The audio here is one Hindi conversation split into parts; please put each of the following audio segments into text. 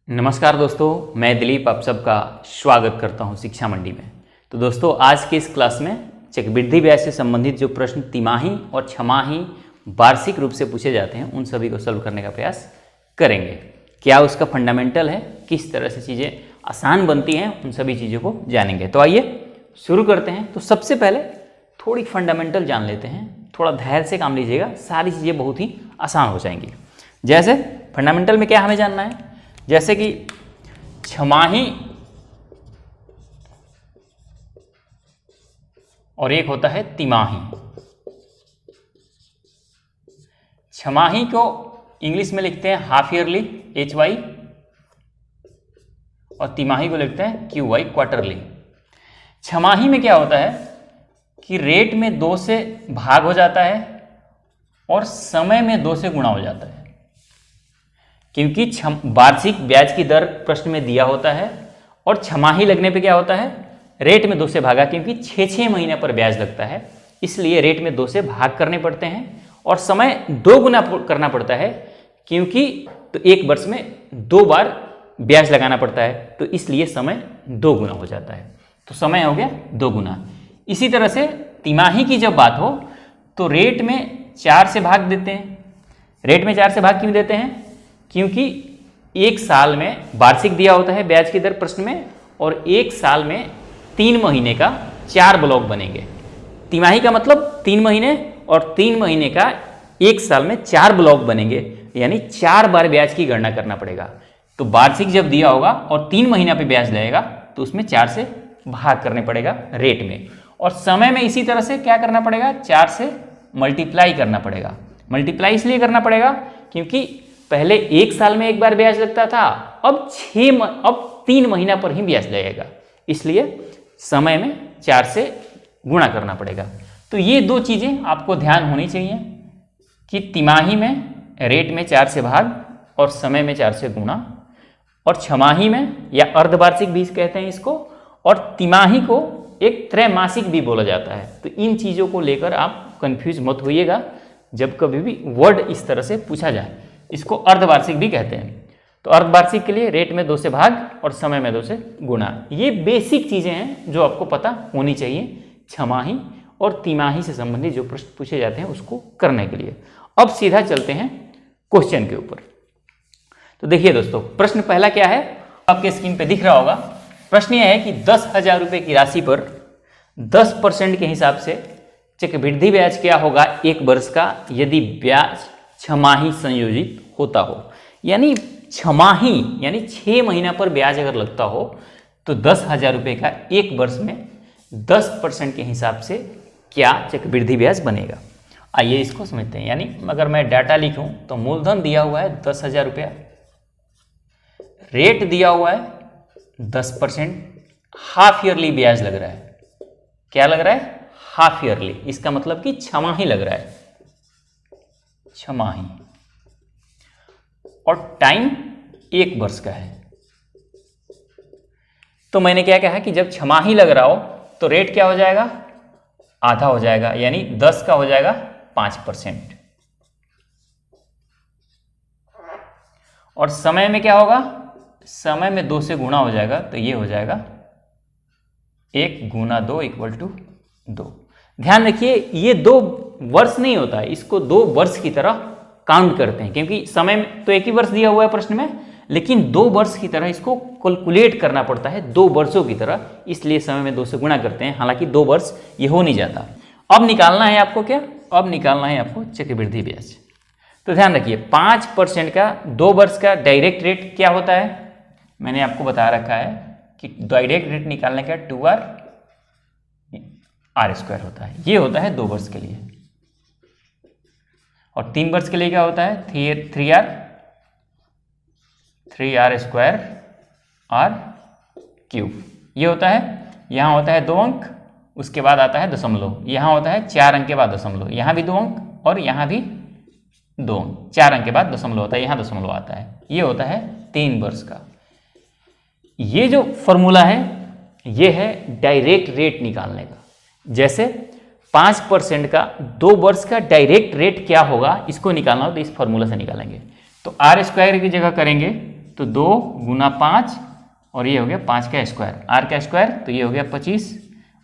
नमस्कार दोस्तों, मैं दिलीप आप सबका स्वागत करता हूं शिक्षा मंडी में। तो दोस्तों, आज के इस क्लास में चक्रवृद्धि ब्याज से संबंधित जो प्रश्न तिमाही और छमाही वार्षिक रूप से पूछे जाते हैं उन सभी को सॉल्व करने का प्रयास करेंगे। क्या उसका फंडामेंटल है, किस तरह से चीज़ें आसान बनती हैं, उन सभी चीज़ों को जानेंगे। तो आइए शुरू करते हैं। तो सबसे पहले थोड़ी फंडामेंटल जान लेते हैं, थोड़ा धैर्य से काम लीजिएगा, सारी चीज़ें बहुत ही आसान हो जाएंगी। जैसे फंडामेंटल में क्या हमें जानना है, जैसे कि छमाही और एक होता है तिमाही। छमाही को इंग्लिश में लिखते हैं हाफ ईयरली HY और तिमाही को लिखते हैं QY क्वार्टरली। छमाही में क्या होता है कि रेट में 2 से भाग हो जाता है और समय में 2 से गुणा हो जाता है, क्योंकि वार्षिक ब्याज की दर प्रश्न में दिया होता है और छमाही लगने पे क्या होता है, रेट में 2 से भागा, क्योंकि 6-6 महीने पर ब्याज लगता है, इसलिए रेट में 2 से भाग करने पड़ते हैं और समय 2 गुना करना पड़ता है, क्योंकि तो एक वर्ष में 2 बार ब्याज लगाना पड़ता है, तो इसलिए समय 2 गुना हो जाता है। तो समय हो गया 2 गुना। इसी तरह से तिमाही की जब बात हो तो रेट में 4 से भाग देते हैं। रेट में 4 से भाग क्यों देते हैं, क्योंकि एक साल में वार्षिक दिया होता है ब्याज की दर प्रश्न में, और एक साल में 3 महीने का 4 ब्लॉक बनेंगे। तिमाही का मतलब 3 महीने और 3 महीने का एक साल में 4 ब्लॉक बनेंगे, यानी 4 बार ब्याज की गणना करना पड़ेगा। तो वार्षिक जब दिया होगा और 3 महीना पे ब्याज लगेगा तो उसमें 4 से भाग करने पड़ेगा रेट में, और समय में इसी तरह से क्या करना पड़ेगा, 4 से मल्टीप्लाई करना पड़ेगा। मल्टीप्लाई इसलिए करना पड़ेगा क्योंकि पहले एक साल में एक बार ब्याज लगता था, अब 3 महीना पर ही ब्याज लगेगा, इसलिए समय में 4 से गुणा करना पड़ेगा। तो ये 2 चीज़ें आपको ध्यान होनी चाहिए कि तिमाही में रेट में 4 से भाग और समय में 4 से गुणा, और छमाही में या अर्धवार्षिक भी कहते हैं इसको, और तिमाही को एक त्रैमासिक भी बोला जाता है। तो इन चीज़ों को लेकर आप कंफ्यूज मत होइएगा जब कभी भी वर्ड इस तरह से पूछा जाए। इसको अर्धवार्षिक भी कहते हैं। तो अर्धवार्षिक के लिए रेट में 2 से भाग और समय में 2 से गुणा, ये बेसिक चीज़ें हैं जो आपको पता होनी चाहिए छमाही और तिमाही से संबंधित जो प्रश्न पूछे जाते हैं उसको करने के लिए। अब सीधा चलते हैं क्वेश्चन के ऊपर। तो देखिए दोस्तों, प्रश्न पहला क्या है, आपके स्क्रीन पे दिख रहा होगा। प्रश्न यह है कि 10,000 रुपये की राशि पर 10% के हिसाब से चक्रवृद्धि ब्याज क्या होगा एक वर्ष का, यदि ब्याज छमाही संयोजित होता हो। यानी छमाही यानी 6 महीना पर ब्याज अगर लगता हो तो 10,000 रुपये का एक वर्ष में 10% के हिसाब से क्या चक्रवृद्धि ब्याज बनेगा। आइए इसको समझते हैं। यानी अगर मैं डाटा लिखूं तो मूलधन दिया हुआ है 10,000 रुपया, रेट दिया हुआ है 10%, हाफ ईयरली ब्याज लग रहा है। क्या लग रहा है, हाफ ईयरली, इसका मतलब कि छमाही लग रहा है, छमाही, और टाइम 1 वर्ष का है। तो मैंने क्या कहा कि जब छमाही लग रहा हो तो रेट क्या हो जाएगा, आधा हो जाएगा, यानी 10 का हो जाएगा 5%, और समय में क्या होगा, समय में 2 से गुणा हो जाएगा, तो ये हो जाएगा 1 गुना 2 इक्वल टू 2। ध्यान रखिए, ये 2 वर्ष नहीं होता है, इसको 2 वर्ष की तरह काउंट करते हैं, क्योंकि समय में तो 1 ही वर्ष दिया हुआ है प्रश्न में, लेकिन 2 वर्ष की तरह इसको कैलकुलेट करना पड़ता है, 2 वर्षों की तरह, इसलिए समय में 2 से गुणा करते हैं। हालांकि 2 वर्ष ये हो नहीं जाता। अब निकालना है आपको क्या, अब निकालना है आपको चक्रवृद्धि ब्याज। तो ध्यान रखिए, 5% का 2 वर्ष का डायरेक्ट रेट क्या होता है, मैंने आपको बता रखा है कि डायरेक्ट रेट निकालने का 2R R² होता है। ये होता है 2 वर्ष के लिए, और 3 वर्ष के लिए क्या होता है, 3R² R³ ये होता है। यहाँ होता है 2 अंक, उसके बाद आता है दशमलव, यहाँ होता है 4 अंक के बाद दशमलव, यहाँ भी 2 अंक और यहाँ भी 2 अंक, 4 अंक के बाद दशमलव होता है, यहाँ दशमलव आता है। ये होता है 3 वर्ष का। ये जो फॉर्मूला है ये है डायरेक्ट रेट निकालने का। जैसे 5% का 2 वर्ष का डायरेक्ट रेट क्या होगा, इसको निकालना हो तो इस फॉर्मूला से निकालेंगे। तो R² की जगह करेंगे तो 2 गुना 5 और ये हो गया 5 का स्क्वायर, r का स्क्वायर तो ये हो गया 25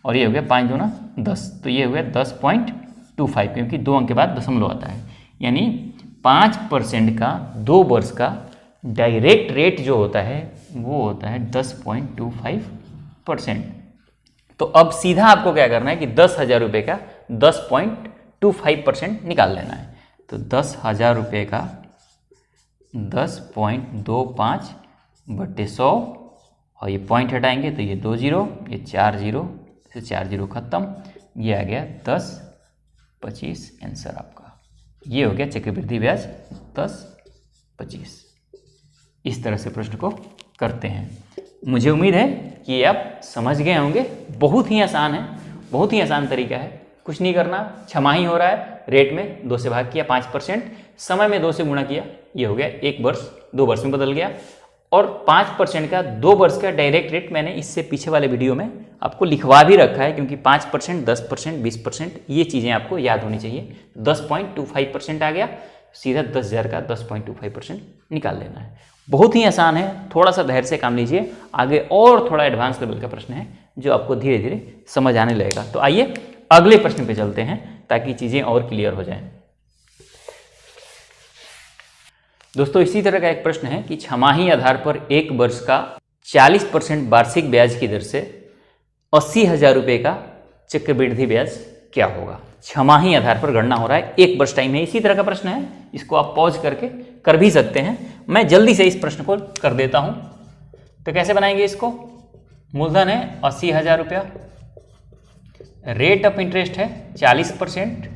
और ये हो गया 5 दूना 10, तो ये हो गया 10.25 क्योंकि 2 अंक के बाद दशमलव आता है। यानी 5% का 2 वर्ष का डायरेक्ट रेट जो होता है वो होता है 10.25%। तो अब सीधा आपको क्या करना है कि 10,000 रुपये का 10.25% निकाल लेना है। तो 10,000 रुपये का 10.25 बटे 100 और ये पॉइंट हटाएंगे तो ये 2 जीरो, ये 4 जीरो से 4 जीरो खत्म, ये आ गया 10.25 आंसर आपका। ये हो गया चक्रवृद्धि ब्याज 10.25। इस तरह से प्रश्न को करते हैं। मुझे उम्मीद है कि आप समझ गए होंगे। बहुत ही आसान है, बहुत ही आसान तरीका है, कुछ नहीं करना। छमाही हो रहा है, रेट में 2 से भाग किया 5%, समय में 2 से गुणा किया, ये हो गया 1 वर्ष, 2 वर्ष में बदल गया। और 5% का 2 वर्ष का डायरेक्ट रेट मैंने इससे पीछे वाले वीडियो में आपको लिखवा भी रखा है, क्योंकि 5%, 10%, 20% ये चीज़ें आपको याद होनी चाहिए। 10.25% आ गया, सीधा 10,000 का 10.25% निकाल लेना है। बहुत ही आसान है, थोड़ा सा धैर्य से काम लीजिए। आगे और थोड़ा एडवांस लेवल का प्रश्न है जो आपको धीरे धीरे समझ आने लगेगा। तो आइए अगले प्रश्न पे चलते हैं ताकि चीज़ें और क्लियर हो जाएं। दोस्तों इसी तरह का एक प्रश्न है कि छमाही आधार पर 1 वर्ष का 40% वार्षिक ब्याज की दर से 80,000 रुपये का चक्रवृद्धि ब्याज क्या होगा। छमाही आधार पर गणना हो रहा है, 1 वर्ष टाइम है। इसी तरह का प्रश्न है, इसको आप पॉज करके कर भी सकते हैं। मैं जल्दी से इस प्रश्न को कर देता हूं। तो कैसे बनाएंगे इसको। मूलधन है 80,000 रुपया, रेट ऑफ इंटरेस्ट है 40%,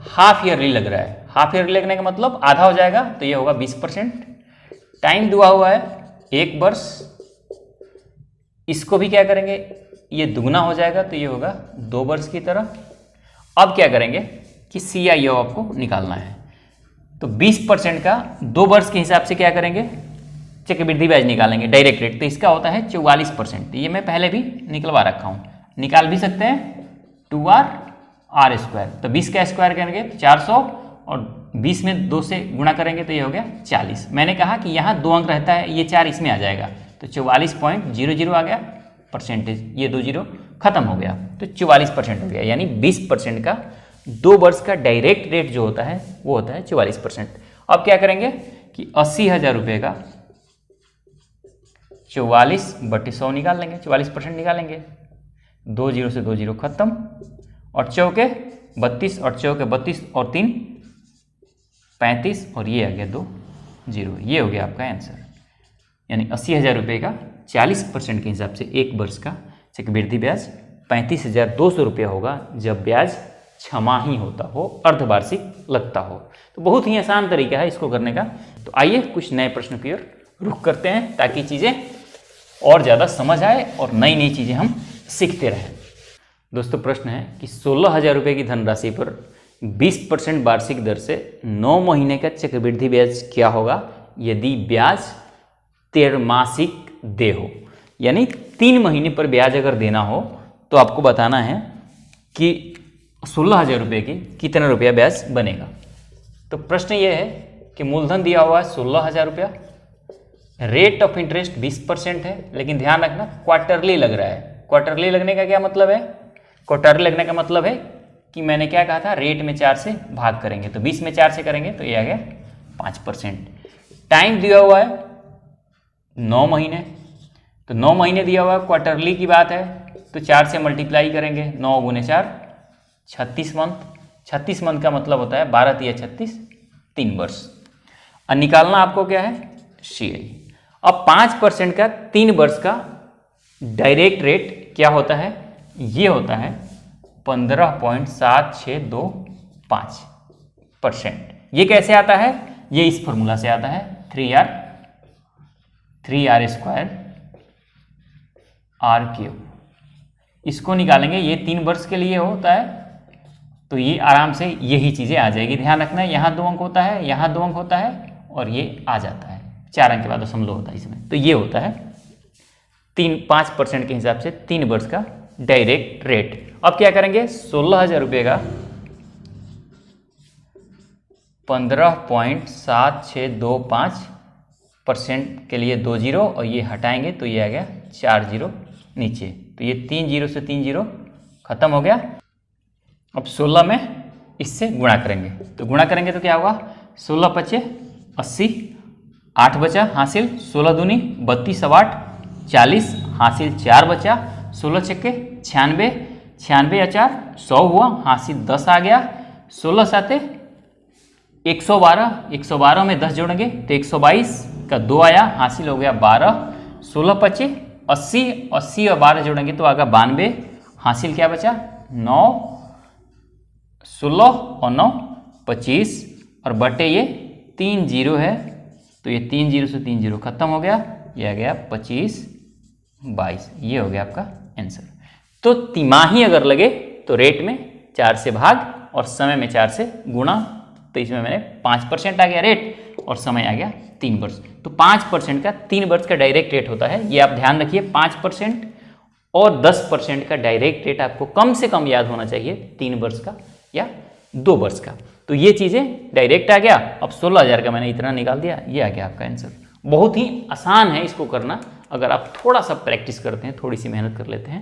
हाफ ईयरली लग रहा है। हाफ ईयरली लगने का मतलब आधा हो जाएगा, तो ये होगा 20%। टाइम दिया हुआ है 1 वर्ष, इसको भी क्या करेंगे, ये दुगना हो जाएगा, तो ये होगा 2 वर्ष की तरह। अब क्या करेंगे कि CIO आपको निकालना है। तो 20% का 2 वर्ष के हिसाब से क्या करेंगे, चक्रवृद्धि ब्याज निकालेंगे डायरेक्ट रेट। तो इसका होता है 44%। ये मैं पहले भी निकलवा रखा हूँ, निकाल भी सकते हैं 2r स्क्वायर। तो 20 का स्क्वायर करेंगे तो 400 और 20 में 2 से गुणा करेंगे तो ये हो गया 40। मैंने कहा कि यहाँ 2 अंक रहता है, ये 4 इसमें आ जाएगा, तो 44.00 आ गया परसेंटेज, ये 2 जीरो खत्म हो गया, तो 44% हो गया। यानी 20% का 2 वर्ष का डायरेक्ट रेट जो होता है वो होता है 44%। अब क्या करेंगे कि 80,000 रुपये का 44/100 निकाल लेंगे, 44% निकालेंगे। 2 जीरो से 2 जीरो खत्म, और चौके 32 और चौके 32 और 3 35 और ये आ गया 2 जीरो। ये हो गया आपका आंसर। यानी 80,000 रुपये का 40% के हिसाब से 1 वर्ष का चक्रवृद्धि ब्याज 35,200 रुपया होगा जब ब्याज छमाही होता हो, अर्धवार्षिक लगता हो। तो बहुत ही आसान तरीका है इसको करने का। तो आइए कुछ नए प्रश्न की ओर रुख करते हैं ताकि चीज़ें और ज़्यादा समझ आए और नई नई चीज़ें हम सीखते रहें। दोस्तों प्रश्न है कि 16,000 रुपये की धनराशि पर 20% वार्षिक दर से 9 महीने का चक्रवृद्धि ब्याज क्या होगा यदि ब्याज त्रैमासिक दे हो। यानी 3 महीने पर ब्याज अगर देना हो तो आपको बताना है कि 16,000 रुपये की कितना रुपया ब्याज बनेगा। तो प्रश्न ये है कि मूलधन दिया हुआ है 16,000 रुपया, रेट ऑफ इंटरेस्ट 20% है, लेकिन ध्यान रखना क्वार्टरली लग रहा है। क्वार्टरली लगने का क्या मतलब है, क्वार्टरली लगने का मतलब है कि मैंने क्या कहा था, रेट में 4 से भाग करेंगे, तो 20 में 4 से करेंगे तो ये आ गया 5%। टाइम दिया हुआ है 9 महीने, तो 9 महीने दिया हुआ है, क्वार्टरली की बात है, तो 4 से मल्टीप्लाई करेंगे, 9 गुने 4 36 मंथ। 36 मंथ का मतलब होता है 12 तिया 36, 3 वर्ष। और निकालना आपको क्या है, CI। अब 5% का 3 वर्ष का डायरेक्ट रेट क्या होता है, ये होता है 15.7625%। ये कैसे आता है, ये इस फॉर्मूला से आता है 3r स्क्वायर r³। इसको निकालेंगे, ये 3 वर्ष के लिए होता है, तो ये आराम से यही चीज़ें आ जाएगी। ध्यान रखना है यहाँ 2 अंक होता है, यहाँ 2 अंक होता है, और ये आ जाता है 4 अंक के बाद दशमलव होता है इसमें। तो ये होता है 5% के हिसाब से 3 वर्ष का डायरेक्ट रेट। अब क्या करेंगे, 16,000 रुपये का 15.7625 परसेंट के लिए 2 जीरो और ये हटाएंगे तो ये आ गया 4 जीरो नीचे, तो ये 3 जीरो से 3 जीरो खत्म हो गया। अब 16 में इससे गुणा करेंगे, तो गुणा करेंगे तो क्या होगा, 16 पचे 80, 8 बचा हासिल, 16 दूनी 32 अब 8 40 हासिल 4 बचा, 16 छक्के 96, 96 या 4 100 हुआ हासिल 10 आ गया, 16 साते 112, 112 में 10 जोड़ेंगे तो 122 का 2 आया हासिल हो गया 12, 16 पचे 80, 80 और 12 जोड़ेंगे तो आगा 92 हासिल क्या बचा 9, 16 और 9 25 और बटे ये 3 जीरो है तो ये 3 जीरो से 3 जीरो खत्म हो गया, ये आ गया 25 22, ये हो गया आपका आंसर। तो तिमाही अगर लगे तो रेट में 4 से भाग और समय में 4 से गुणा, तो इसमें मैंने 5% आ गया रेट और समय आ गया 3 वर्ष। तो 5% का 3 वर्ष का डायरेक्ट रेट होता है, ये आप ध्यान रखिए। 5% और 10% का डायरेक्ट रेट आपको कम से कम याद होना चाहिए, 3 वर्ष का या 2 वर्ष का। तो ये चीज़ें डायरेक्ट आ गया। अब 16,000 का मैंने इतना निकाल दिया, ये आ गया आपका आंसर। बहुत ही आसान है इसको करना, अगर आप थोड़ा सा प्रैक्टिस करते हैं, थोड़ी सी मेहनत कर लेते हैं